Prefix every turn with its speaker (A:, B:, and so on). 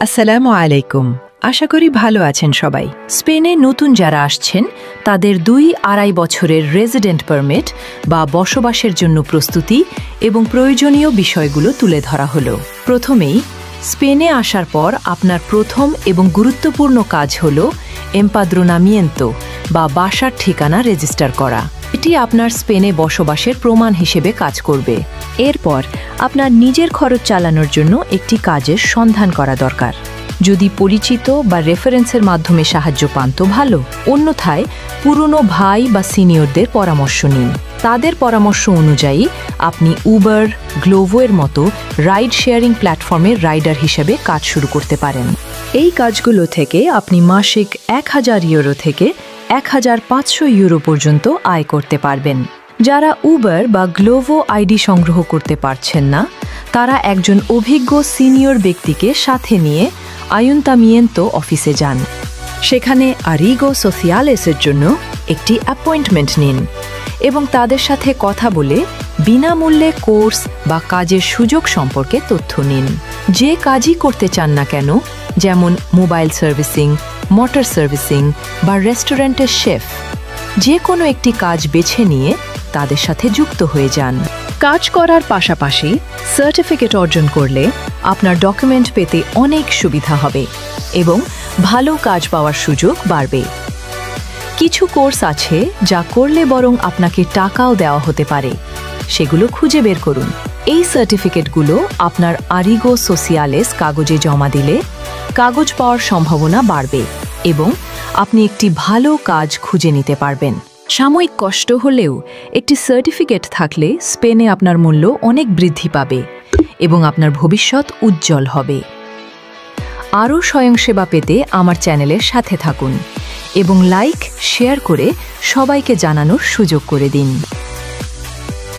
A: আসসালামু আলাইকুম। আশা করি ভালো আছেন সবাই। স্পেনে নতুন যারা আসছেন তাদের 2-2.5 বছরের রেসিডেন্ট পারমিট বা বসবাসের জন্য প্রস্তুতি এবং প্রয়োজনীয় বিষয়গুলো তুলে ধরা হলো। প্রথমেই স্পেনে আসার পর আপনার প্রথম এবং গুরুত্বপূর্ণ কাজ হল এমপাদ্রোনামিয়েন্তো বা বাসার ঠিকানা রেজিস্টার করা। এটি আপনার স্পেনে বসবাসের প্রমাণ হিসেবে কাজ করবে। এরপর আপনার নিজের খরচ চালানোর জন্য একটি কাজের সন্ধান করা দরকার। যদি পরিচিত বা রেফারেন্সের মাধ্যমে সাহায্য পান তো ভালো, অন্যথায় পুরনো ভাই বা সিনিয়রদের পরামর্শ নিন। তাদের পরামর্শ অনুযায়ী আপনি উবার, গ্লোভো এর মতো রাইড শেয়ারিং প্ল্যাটফর্মের রাইডার হিসেবে কাজ শুরু করতে পারেন। এই কাজগুলো থেকে আপনি মাসিক 1000 ইউরো থেকে 1500 ইউরো পর্যন্ত আয় করতে পারবেন। যারা উবার বা গ্লোভো আইডি সংগ্রহ করতে পারছেন না, তারা একজন অভিজ্ঞ সিনিয়র ব্যক্তিকে সাথে নিয়ে আয়ুন্তামিয়েন্তো অফিসে যান। সেখানে আরিগো সোসিয়ালেসের জন্য একটি অ্যাপয়েন্টমেন্ট নিন এবং তাদের সাথে কথা বলে বিনামূল্যে কোর্স বা কাজের সুযোগ সম্পর্কে তথ্য নিন। যে কাজই করতে চান না কেন, যেমন মোবাইল সার্ভিসিং, মোটর সার্ভিসিং বা রেস্টুরেন্টের শেফ, যে কোনো একটি কাজ বেছে নিয়ে তাদের সাথে যুক্ত হয়ে যান। কাজ করার পাশাপাশি সার্টিফিকেট অর্জন করলে আপনার ডকুমেন্ট পেতে অনেক সুবিধা হবে এবং ভালো কাজ পাওয়ার সুযোগ বাড়বে। কিছু কোর্স আছে যা করলে বরং আপনাকে টাকাও দেওয়া হতে পারে, সেগুলো খুঁজে বের করুন। এই সার্টিফিকেটগুলো আপনার আরিগো সোসিয়ালেস কাগজে জমা দিলে কাগজ পাওয়ার সম্ভাবনা বাড়বে এবং আপনি একটি ভালো কাজ খুঁজে নিতে পারবেন। সাময়িক কষ্ট হলেও একটি সার্টিফিকেট থাকলে স্পেনে আপনার মূল্য অনেক বৃদ্ধি পাবে এবং আপনার ভবিষ্যৎ উজ্জ্বল হবে। আরও স্বয়ংসেবা পেতে আমার চ্যানেলের সাথে থাকুন এবং লাইক, শেয়ার করে সবাইকে জানানোর সুযোগ করে দিন।